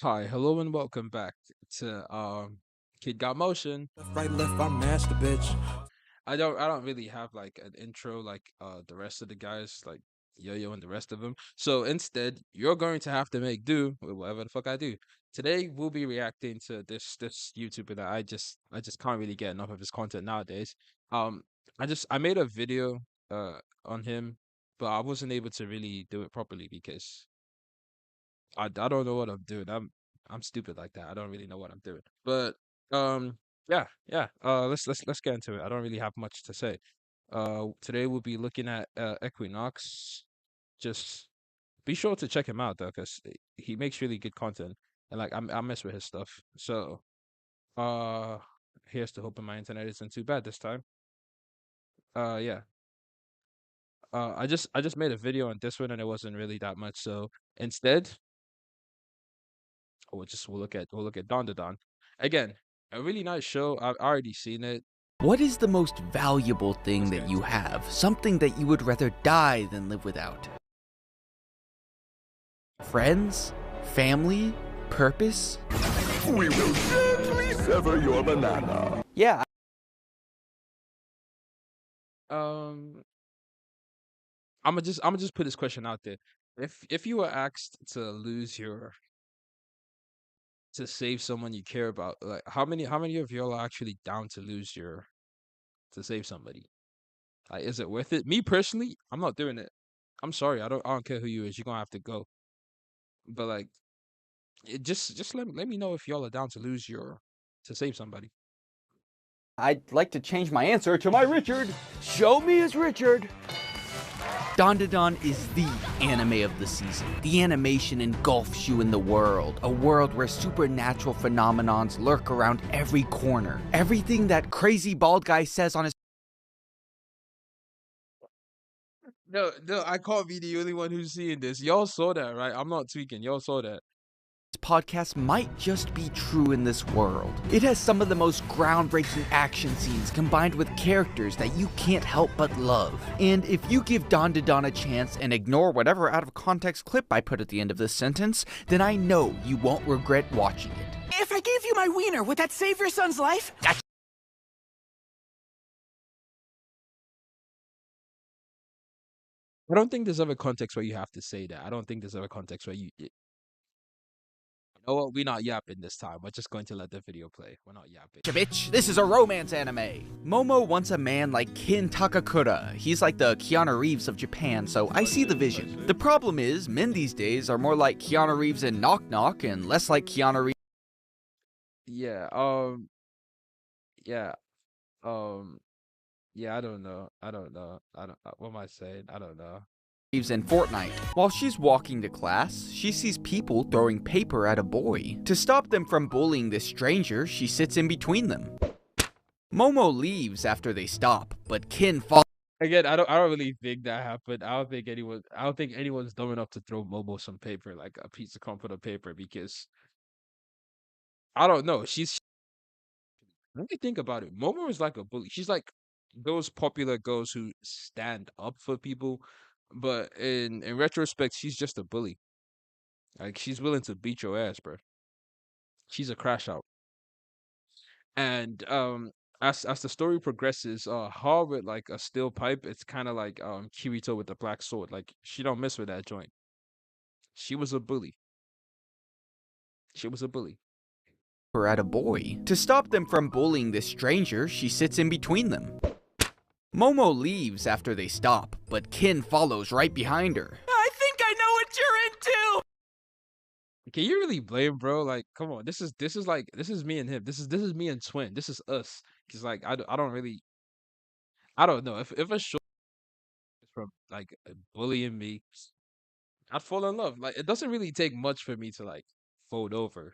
Hi, hello and welcome back to Kid Got Motion. Left, right, left, I'm master, bitch. I don't really have like an intro like the rest of the guys like Yo-Yo and the rest of them. So instead, you're going to have to make do with whatever the fuck I do. Today we'll be reacting to this YouTuber that I just can't really get enough of his content nowadays. Um I made a video on him, but I wasn't able to really do it properly because I don't know what I'm doing. I'm stupid like that. I don't really know what I'm doing. But yeah. Let's get into it. I don't really have much to say. Today we'll be looking at Equinox. Just be sure to check him out though, because he makes really good content, and like I mess with his stuff. So uh, here's to hoping my internet isn't too bad this time. Yeah. I just made a video on this one and it wasn't really that much. So instead, we'll look at DandaDan. Again, a really nice show. I've already seen it. What is the most valuable thing Let's get that you into it. have? Something that you would rather die than live without? Friends? Family? Purpose? We will gently sever your banana. Yeah. Um, I'm gonna just put this question out there. If you were asked to save someone you care about, like how many of y'all are actually down to lose your to save somebody? Like, is it worth it? Me personally, I'm not doing it. I'm sorry. I don't care who you is. You're gonna have to go. But like, just let me know if y'all are down to lose your to save somebody. I'd like to change my answer to my Richard. Show me as Richard. DandaDan is the anime of the season. The animation engulfs you in the world, a world where supernatural phenomenons lurk around every corner. Everything that crazy bald guy says on his No, I can't be the only one who's seeing this. Y'all saw that, right? I'm not tweaking. Y'all saw that. podcast might just be true in this world. It has some of the most groundbreaking action scenes combined with characters that you can't help but love. And if you give DandaDan a chance and ignore whatever out of context clip I put at the end of this sentence, then I know you won't regret watching it. If I gave you my wiener, would that save your son's life? I don't think there's ever context where you have to say that. I don't think there's ever context where you know what? We're not yapping this time. We're just going to let the video play. We're not yapping. Bitch, this is a romance anime. Momo wants a man like Kin Takakura. He's like the Keanu Reeves of Japan, so I see the vision. The problem is, men these days are more like Keanu Reeves in Knock Knock and less like Keanu Reeves Yeah. Yeah. Um. Yeah. I don't know. I don't know. I don't. What am I saying? I don't know. in Fortnite. While she's walking to class, she sees people throwing paper at a boy. To stop them from bullying this stranger, she sits in between them. Momo leaves after they stop, but Kin follows. Again, I don't really think that happened. I don't think anyone's dumb enough to throw Momo some paper, like a piece of crumpled paper, because I don't know. Let me think about it. Momo is like a bully. She's like those popular girls who stand up for people, but in retrospect, she's just a bully. Like, she's willing to beat your ass, bro. She's a crash out. And as the story progresses, her with like a steel pipe, it's kind of like Kirito with the black sword. Like, she don't mess with that joint. She was a bully. She was a bully. At a boy. To stop them from bullying this stranger, she sits in between them. Momo leaves after they stop, but Kin follows right behind her. I think I know what you're into! Can you really blame, bro? Like, come on. This is me and him. This is me and Twin. This is us. Cause like I don't really I don't know if a show is from like bullying me, I'd fall in love. Like, it doesn't really take much for me to like fold over.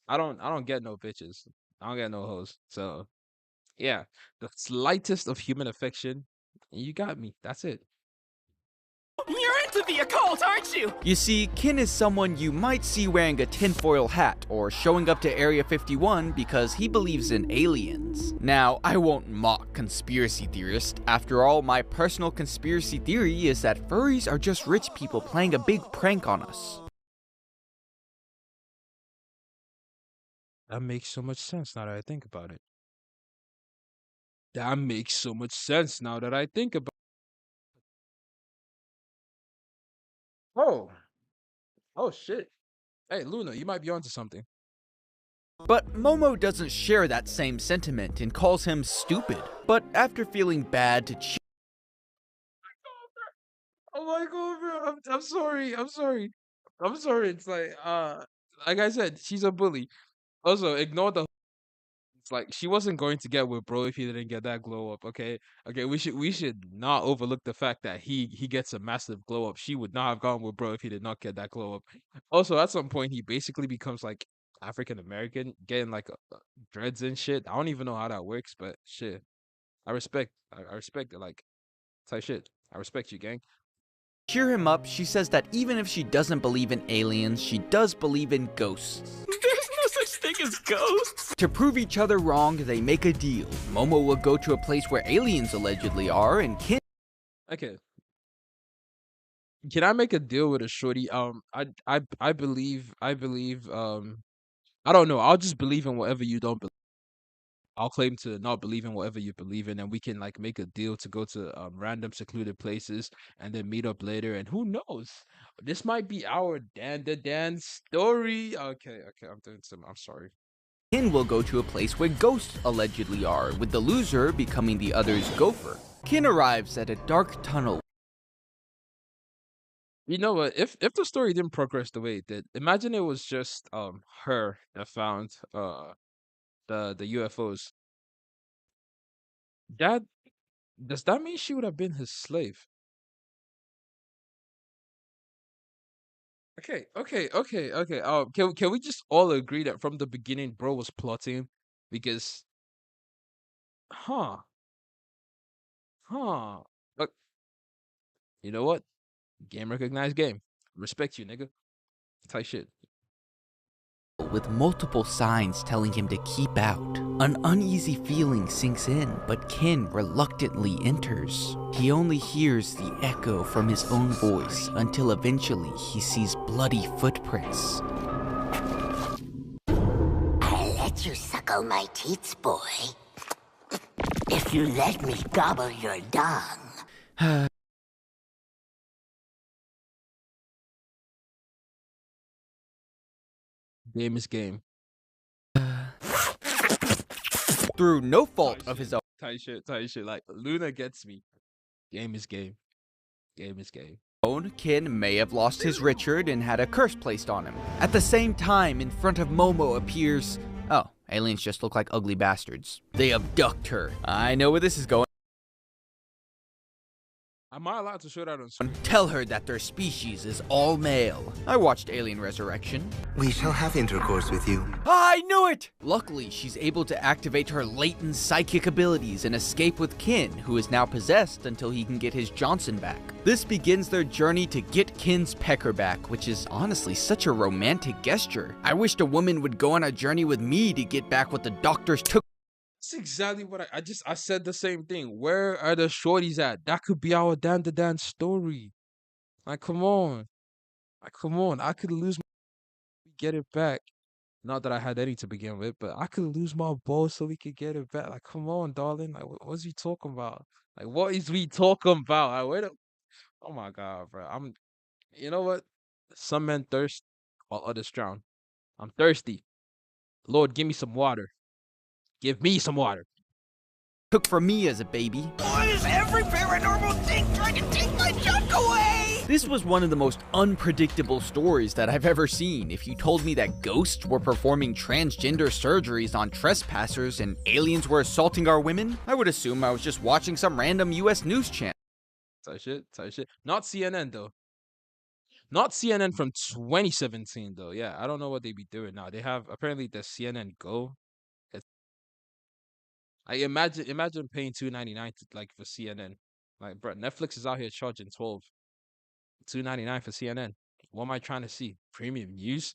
I don't get no bitches. I don't get no hoes. So yeah, the slightest of human affection, you got me. That's it. You're into the occult, aren't you? You see, Kin is someone you might see wearing a tinfoil hat or showing up to Area 51 because he believes in aliens. Now, I won't mock conspiracy theorists. After all, my personal conspiracy theory is that furries are just rich people playing a big prank on us. That makes so much sense now that I think about it. That makes so much sense now that I think about. Oh, oh shit. Hey, Luna, you might be onto something. But Momo doesn't share that same sentiment and calls him stupid. But after feeling bad to Oh my god, bro. I'm sorry. I'm sorry. I'm sorry. It's like I said, she's a bully. Also, ignore the. It's like she wasn't going to get with bro if he didn't get that glow up. Okay, okay. We should not overlook the fact that he gets a massive glow up. She would not have gone with bro if he did not get that glow up. Also, at some point, he basically becomes like African American, getting like dreads and shit. I don't even know how that works, but shit, I respect. I respect it. Like type shit. I respect you, gang. cheer him up, she says that even if she doesn't believe in aliens, she does believe in ghosts. There's no such thing as ghosts. To prove each other wrong, they make a deal. Momo will go to a place where aliens allegedly are, and Kin Okay. Can I make a deal with a shorty? I believe. I don't know. I'll just believe in whatever you don't believe. I'll claim to not believe in whatever you believe in, and we can like make a deal to go to random secluded places and then meet up later. And who knows? This might be our DandaDan story. Okay, okay. I'm doing some. I'm sorry. will go to a place where ghosts allegedly are, with the loser becoming the other's gopher. Kin arrives at a dark tunnel. You know what? If the story didn't progress the way it did, imagine it was just her that found the UFOs. That does that mean she would have been his slave? Okay, okay, okay, okay. Can we just all agree that from the beginning, bro was plotting because, huh, huh. Look, you know what? Game recognized game. Respect you, nigga. Type shit. With multiple signs telling him to keep out. An uneasy feeling sinks in, but Kin reluctantly enters. He only hears the echo from his own voice until eventually he sees bloody footprints. I'll let you suckle my teats, boy. If you let me gobble your dung. Game is game. Through no fault of his own. Tight shit, tight shit. Like Luna gets me. Game is game. Game is game. Kin may have lost his Richard and had a curse placed on him. At the same time, in front of Momo appears... Oh, aliens just look like ugly bastards. They abduct her. I know where this is going. Am I allowed to show that on screen? Tell her that their species is all male. I watched Alien Resurrection. We shall have intercourse with you. I knew it! Luckily, she's able to activate her latent psychic abilities and escape with Kin, who is now possessed until he can get his Johnson back. This begins their journey to get Kin's pecker back, which is honestly such a romantic gesture. I wished a woman would go on a journey with me to get back what the doctors took. That's exactly what I said the same thing. Where are the shorties at? That could be our DandaDan story. Like, come on. Like, come on. I could lose my get it back. Not that I had any to begin with, but I could lose my balls so we could get it back. Like, come on, darling. Like, what's he talking about? Like, what is we talking about? Like, where the oh my god, bro. You know what? Some men thirst while others drown. I'm thirsty. Lord, give me some water. Give me some water. Took for me as a baby. Why is every paranormal thing trying to take my junk away? This was one of the most unpredictable stories that I've ever seen. If you told me that ghosts were performing transgender surgeries on trespassers and aliens were assaulting our women, I would assume I was just watching some random US news channel. Type shit, type shit. Not CNN though. Not CNN from 2017 though. Yeah, I don't know what they be doing now. They have apparently the CNN Go. It's, I imagine paying $2.99 to, like for CNN. Like, bro, Netflix is out here charging $2.99 for CNN. What am I trying to see? Premium news?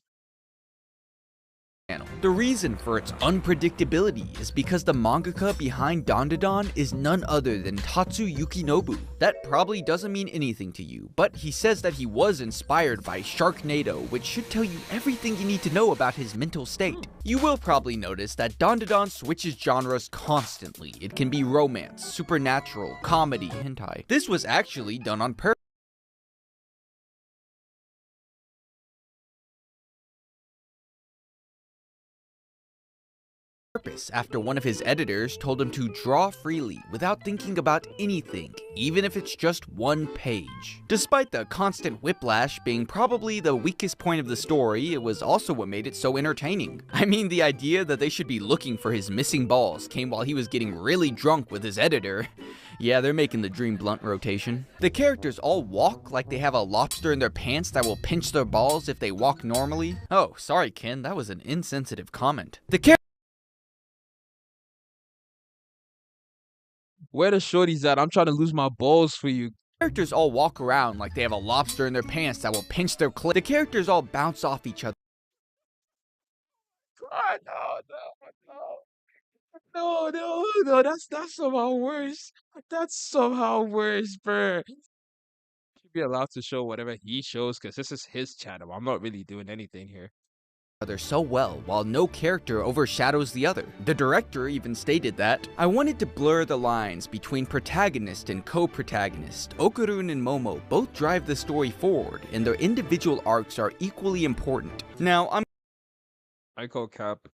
channel. The reason for its unpredictability is because the mangaka behind DandaDan is none other than Tatsu Yukinobu. That probably doesn't mean anything to you, but he says that he was inspired by Sharknado, which should tell you everything you need to know about his mental state. You will probably notice that DandaDan switches genres constantly. It can be romance, supernatural, comedy, hentai. This was actually done on purpose. After one of his editors told him to draw freely without thinking about anything, even if it's just one page. Despite the constant whiplash being probably the weakest point of the story, it was also what made it so entertaining. I mean, the idea that they should be looking for his missing balls came while he was getting really drunk with his editor. Yeah, they're making the Dream Blunt rotation. The characters all walk like they have a lobster in their pants that will pinch their balls if they walk normally. Oh, sorry Ken, that was an insensitive comment. Where the shorties at? I'm trying to lose my balls for you. Characters all walk around like they have a lobster in their pants that will pinch their clit. The characters all bounce off each other. God, no, that's somehow worse. That's somehow worse, bruh. Should be allowed to show whatever he shows, because this is his channel. I'm not really doing anything here. So well, while no character overshadows the other. The director even stated that, "I wanted to blur the lines between protagonist and co-protagonist. Okarun and Momo both drive the story forward, and their individual arcs are equally important." Now, I call cap.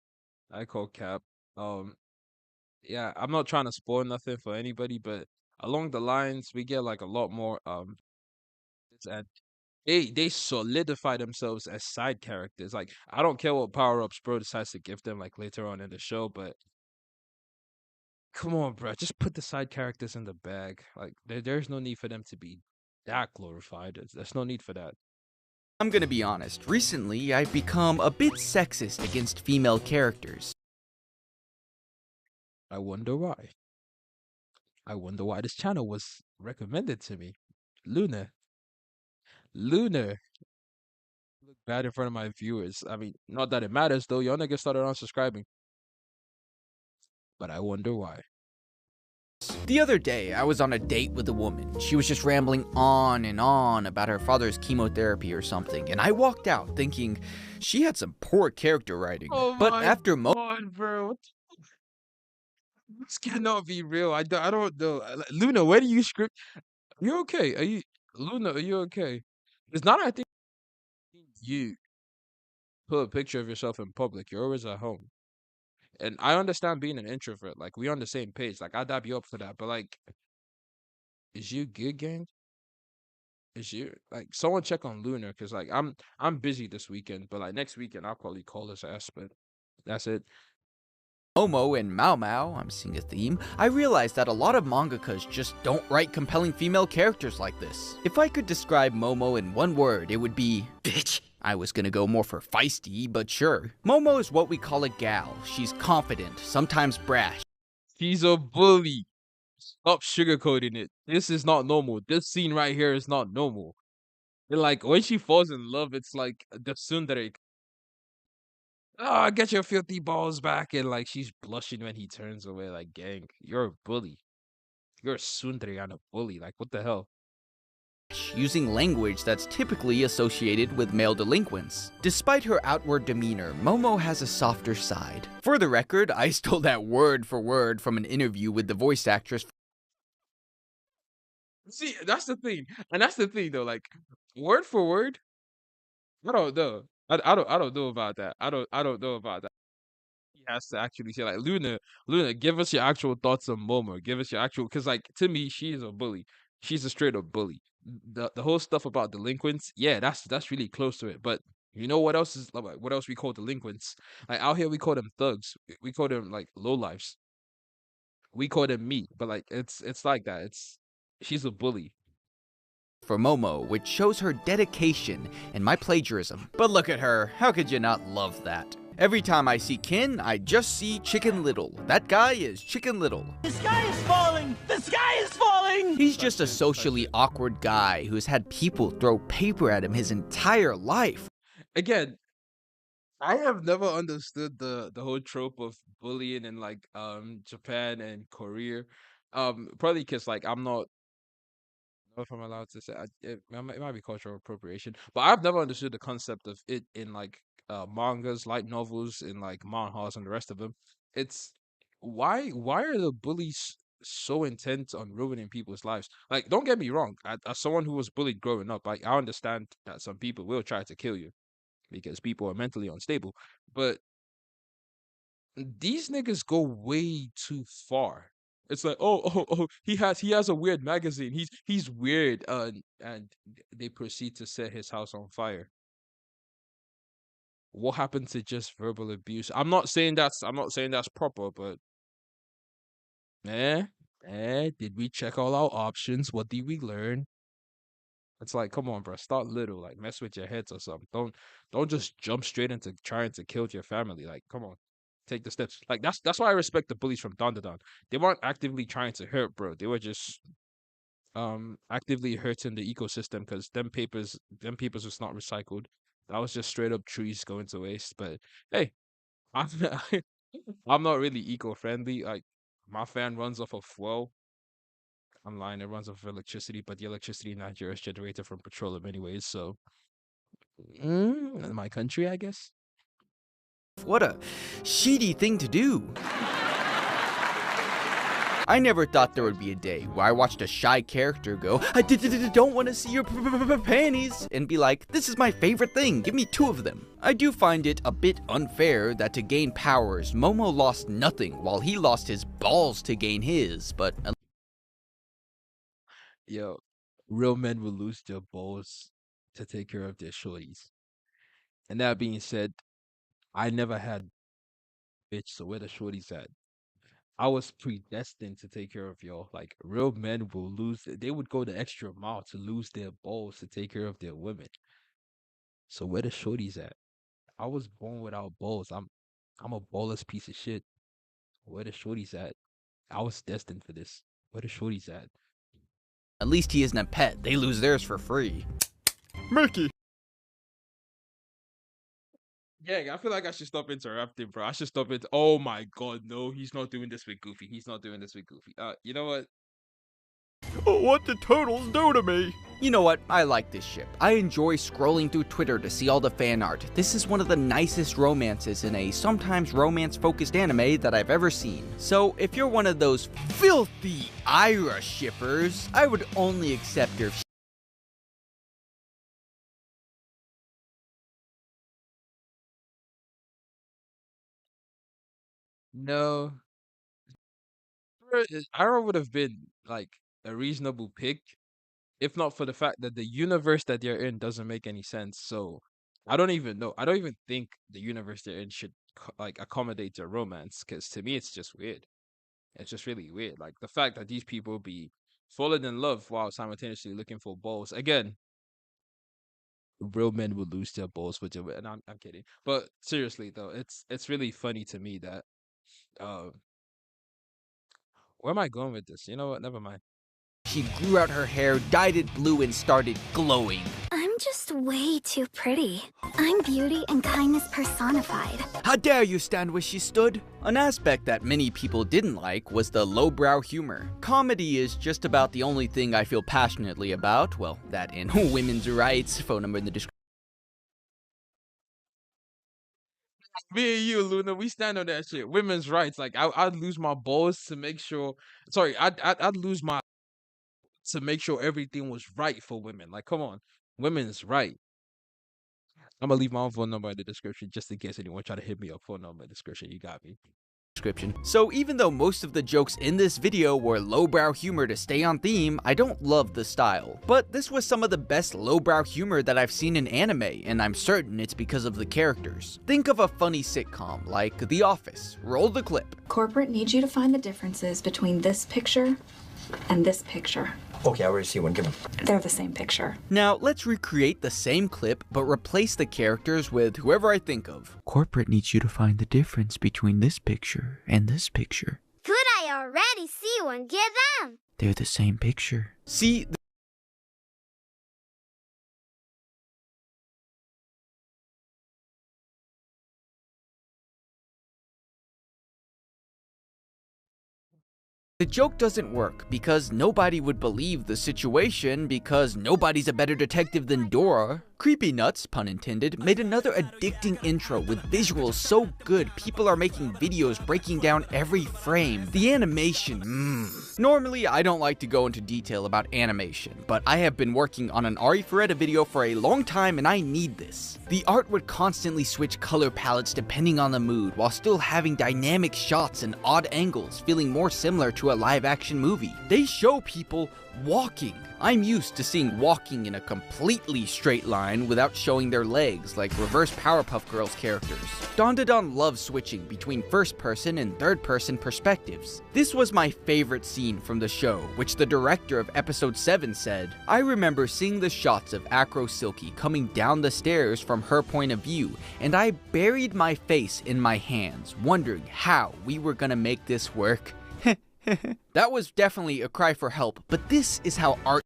Yeah, I'm not trying to spoil nothing for anybody, but along the lines, we get like a lot more and they solidify themselves as side characters. Like, I don't care what power-ups bro decides to give them like later on in the show, but come on, bro, just put the side characters in the bag. Like, there's no need for them to be that glorified. There's no need for that. I'm gonna be honest, recently I've become a bit sexist against female characters. I wonder why. I wonder why this channel was recommended to me. Luna. Look bad in front of my viewers. I mean, not that it matters though. Y'all niggas started unsubscribing. But I wonder why. The other day, I was on a date with a woman. She was just rambling on and on about her father's chemotherapy or something, and I walked out thinking she had some poor character writing. Oh but my after God, bro. This cannot be real. I don't know. Luna, where do you script? You okay? Luna, are you okay? It's not, I think you put a picture of yourself in public. You're always at home. And I understand being an introvert. Like, we on the same page. Like, I dab you up for that. But like, is you good, gang? Is you like someone check on Lunar? Because like I'm busy this weekend, but like next weekend I'll probably call his ass. But that's it. Momo and Mao Mao, I'm seeing a theme, I realized that a lot of mangakas just don't write compelling female characters like this. If I could describe Momo in one word, it would be bitch. I was gonna go more for feisty, but sure. Momo is what we call a gal. She's confident, sometimes brash. She's a bully. Stop sugarcoating it. This is not normal. This scene right here is not normal. And like when she falls in love, it's like the tsundere. Get your filthy balls back, and like she's blushing when he turns away. Like, gang, you're a bully. You're a tsundere and a bully. Like, what the hell? Using language that's typically associated with male delinquents. Despite her outward demeanor, Momo has a softer side. For the record, I stole that word for word from an interview with the voice actress. See, that's the thing, and that's the thing though. Like, word for word, I don't know. I don't know about that. I don't know about that. He has to actually say like, Luna, give us your actual thoughts on Momo. Give us your actual, because like to me, she is a bully. She's a straight up bully. The whole stuff about delinquents, yeah, that's really close to it. But you know what else is like, what else we call delinquents? Like out here, we call them thugs. We call them like lowlifes. We call them meat. But like it's like that. She's a bully. For Momo, which shows her dedication and my plagiarism. But look at her, how could you not love that? Every time I see Ken, I just see Chicken Little. That guy is Chicken Little. The sky is falling! The sky is falling! He's just a socially awkward guy who's had people throw paper at him his entire life. Again, I have never understood the whole trope of bullying in like Japan and Korea. Probably because like I'm not know if I'm allowed to say it might be cultural appropriation, but I've never understood the concept of it in like mangas, light novels, in like manhwas and the rest of them. It's why are the bullies so intent on ruining people's lives? Like, don't get me wrong, as someone who was bullied growing up, I understand that some people will try to kill you because people are mentally unstable, but these niggas go way too far. It's like, he has a weird magazine. He's weird. And they proceed to set his house on fire. What happened to just verbal abuse? I'm not saying that's proper, but eh, did we check all our options? What did we learn? It's like, come on, bro, start little, like mess with your heads or something. Don't just jump straight into trying to kill your family. Like, come on, take the steps. Like that's why I respect the bullies from DandaDan. They weren't actively trying to hurt, bro. They were just actively hurting the ecosystem because them papers was not recycled. That was just straight up trees going to waste. But hey, I'm I'm not really eco friendly. Like my fan runs off of fuel. I'm lying. It runs off of electricity, but the electricity in Nigeria is generated from petroleum, anyways. So, in my country, I guess. What a shitty thing to do. I never thought there would be a day where I watched a shy character go, I don't want to see your panties, and be like, this is my favorite thing, give me 2 of them. I do find it a bit unfair that to gain powers, Momo lost nothing while he lost his balls to gain his, but Yo, real men will lose their balls to take care of their shorties. And that being said, I never had bitch. So where the shorties at? I was predestined to take care of y'all. Like real men will lose. They would go the extra mile to lose their balls to take care of their women. So where the shorties at? I was born without balls. I'm a ballless piece of shit. Where the shorties at? I was destined for this. Where the shorties at least he isn't a pet, they lose theirs for free. Mickey. Yeah, I feel like I should stop interrupting, bro. I should stop it. Oh my god, no, he's not doing this with Goofy. He's not doing this with Goofy. You know what? What did turtles do to me? You know what, I like this ship. I enjoy scrolling through Twitter to see all the fan art. This is one of the nicest romances in a sometimes romance-focused anime that I've ever seen. So if you're one of those filthy Ira shippers, I would only accept your No. Ira would have been like a reasonable pick if not for the fact that the universe that they're in doesn't make any sense. So I don't even know. I don't even think the universe they're in should like accommodate their romance because to me it's just weird. It's just really weird. Like the fact that these people be falling in love while simultaneously looking for balls. Again, real men would lose their balls for Joe, and I'm kidding. But seriously though, it's really funny to me that uh where am I going with this? You know what? Never mind. She grew out her hair, dyed it blue, and started glowing. I'm just way too pretty. I'm beauty and kindness personified. How dare you stand where she stood? An aspect that many people didn't like was the lowbrow humor. Comedy is just about the only thing I feel passionately about. Well, that and women's rights. Phone number in the description. Me and you, Luna, we stand on that shit. Women's rights. Like I'd lose my balls to make sure. Sorry, I'd lose my to make sure everything was right for women. Like, come on, women's right. I'm gonna leave my own phone number in the description just in case anyone try to hit me up. Phone number in the description. You got me. So even though most of the jokes in this video were lowbrow humor to stay on theme, I don't love the style. But this was some of the best lowbrow humor that I've seen in anime, and I'm certain it's because of the characters. Think of a funny sitcom like The Office. Roll the clip. Corporate needs you to find the differences between this picture and this picture. Okay, I already see one. Give them. They're the same picture. Now, let's recreate the same clip, but replace the characters with whoever I think of. Corporate needs you to find the difference between this picture and this picture. Could I already see one? Give them. They're the same picture. See, The joke doesn't work because nobody would believe the situation because nobody's a better detective than Dora. Creepy Nuts, pun intended, made another addicting intro with visuals so good people are making videos breaking down every frame. The animation, Normally, I don't like to go into detail about animation, but I have been working on an Ari Ferretta video for a long time and I need this. The art would constantly switch color palettes depending on the mood, while still having dynamic shots and odd angles, feeling more similar to a live-action movie. They show people walking. I'm used to seeing walking in a completely straight line without showing their legs like reverse Powerpuff Girls characters. DandaDan loves switching between first-person and third-person perspectives. This was my favorite scene from the show, which the director of episode 7 said, "I remember seeing the shots of Acro Silky coming down the stairs from her point of view, and I buried my face in my hands, wondering how we were gonna make this work." That was definitely a cry for help, but this is how art.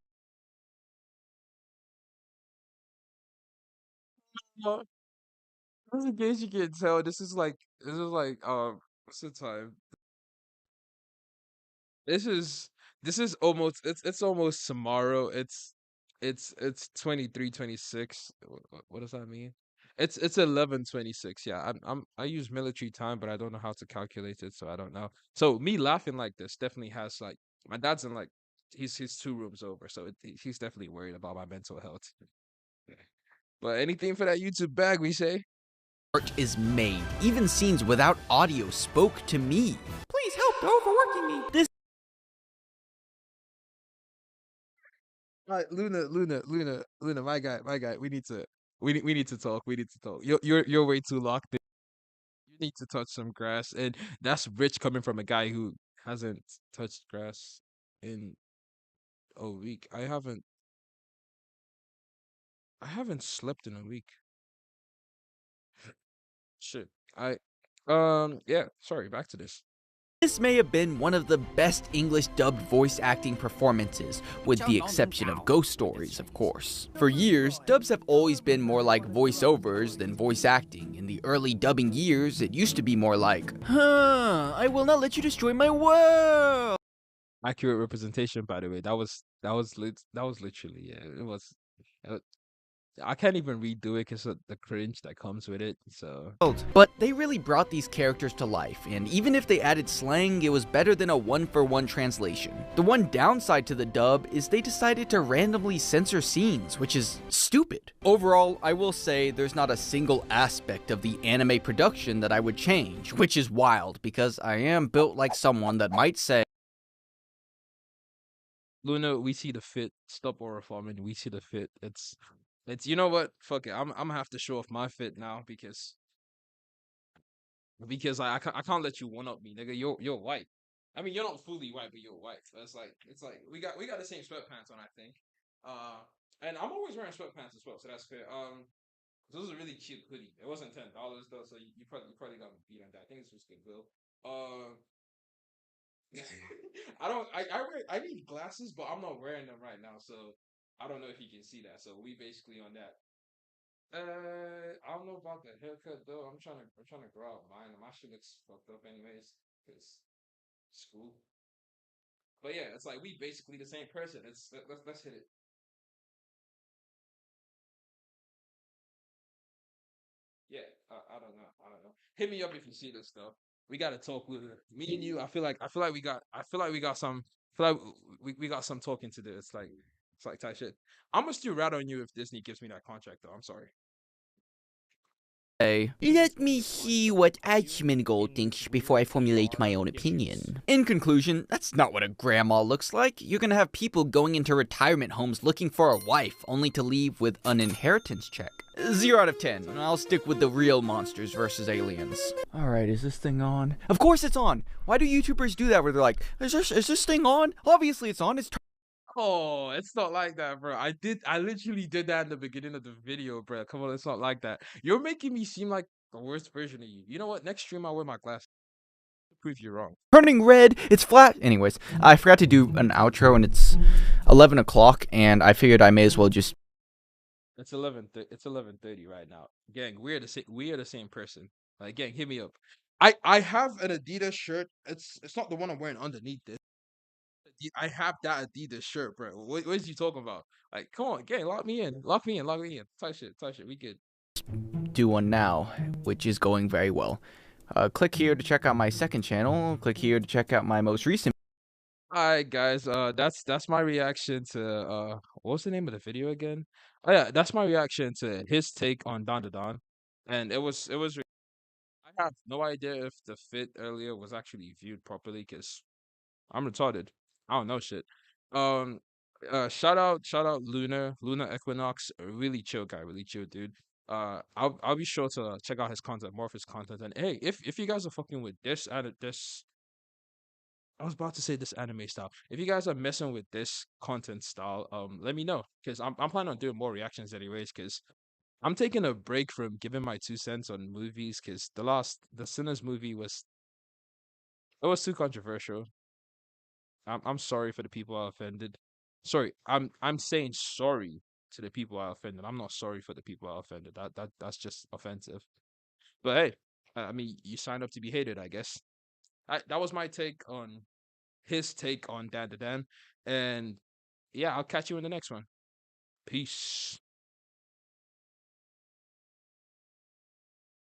Just in case you can't tell, this is like what's the time? This is this is almost it's almost tomorrow. It's 23:26. What does that mean? It's 11:26. Yeah, I use military time, but I don't know how to calculate it, so I don't know. So me laughing like this definitely has like my dad's in like he's 2 rooms over, so he's definitely worried about my mental health. But anything for that YouTube bag, we say. Art is made. Even scenes without audio spoke to me. Please help, they're overworking me. This All right, Luna, my guy. We need to talk. We need to talk. You're way too locked in. You need to touch some grass, and that's rich coming from a guy who hasn't touched grass in a week. I haven't slept in a week. Shit. Yeah. Sorry. Back to this. This may have been one of the best English dubbed voice acting performances, with the exception of Ghost Stories, of course. For years, dubs have always been more like voiceovers than voice acting. In the early dubbing years, it used to be more like, I will not let you destroy my world. Accurate representation, by the way. That was literally, yeah. It was. uh, I can't even redo it because of the cringe that comes with it. So But they really brought these characters to life, and even if they added slang, it was better than a one-for-one translation. The one downside to the dub is they decided to randomly censor scenes, which is stupid. Overall, I will say there's not a single aspect of the anime production that I would change, which is wild, because I am built like someone that might say, Luna, we see the fit. Stop aura farming. We see the fit. It's you know what? Fuck it. I'm gonna have to show off my fit now because I can't let you one up me, nigga. You're white. I mean, you're not fully white, but you're white. So it's like we got the same sweatpants on, I think. And I'm always wearing sweatpants as well, so that's fair. This is a really cute hoodie. It wasn't $10 though, so you probably got me beat on that. I think this was goodwill. I don't. I need glasses, but I'm not wearing them right now, so I don't know if you can see that. So we basically on that. I don't know about the haircut though. I'm trying to grow out mine. My shit looks fucked up anyways, cause school. But yeah, it's like we basically the same person. Let's hit it. Yeah, I don't know. Hit me up if you see this stuff. We gotta talk with me and you. I feel like we got some. I feel like we got some talking to do. It's like tight shit. I'm gonna still rat on you if Disney gives me that contract though. I'm sorry. let me hear what Gold thinks before I formulate my own opinion. In conclusion, that's not what a grandma looks like. You're gonna have people going into retirement homes looking for a wife, only to leave with an inheritance check. 0 out of 10. I'll stick with the real monsters versus aliens. Alright, is this thing on? Of course it's on! Why do YouTubers do that where they're like, is this thing on? Obviously it's on, it's Oh, it's not like that, bro. I literally did that in the beginning of the video, bro. Come on, it's not like that. You're making me seem like the worst version of you. You know what? Next stream, I'll wear my glasses. Prove you wrong. turning red, it's flat. Anyways, I forgot to do an outro and it's 11 o'clock and I figured I may as well just It's 11:30 right now. Gang, we are the same person. Like, gang, hit me up. I have an Adidas shirt. It's not the one I'm wearing underneath this. I have that Adidas shirt, bro. What is you talking about? Like, come on, gang, lock me in, lock me in, lock me in. Touch it, touch it. We good. Do one now, which is going very well. Click here to check out my second channel. Click here to check out my most recent. All right, guys. That's my reaction to what's the name of the video again? Oh yeah, that's my reaction to his take on DandaDan, and it was. I have no idea if the fit earlier was actually viewed properly because I'm retarded. I don't know shit. Um, shout out Luna Equinox, a really chill guy, really chill dude. I'll be sure to check out his content, more of his content. And hey, if you guys are fucking with this and this, I was about to say this anime style. If you guys are messing with this content style, let me know because I'm planning on doing more reactions anyways. Because I'm taking a break from giving my 2 cents on movies because the Sinners movie was too controversial. I'm sorry for the people I offended. Sorry, I'm saying sorry to the people I offended. I'm not sorry for the people I offended. That's just offensive. But hey, I mean, you signed up to be hated, I guess. That was my take on his take on DandaDan, and yeah, I'll catch you in the next one. Peace.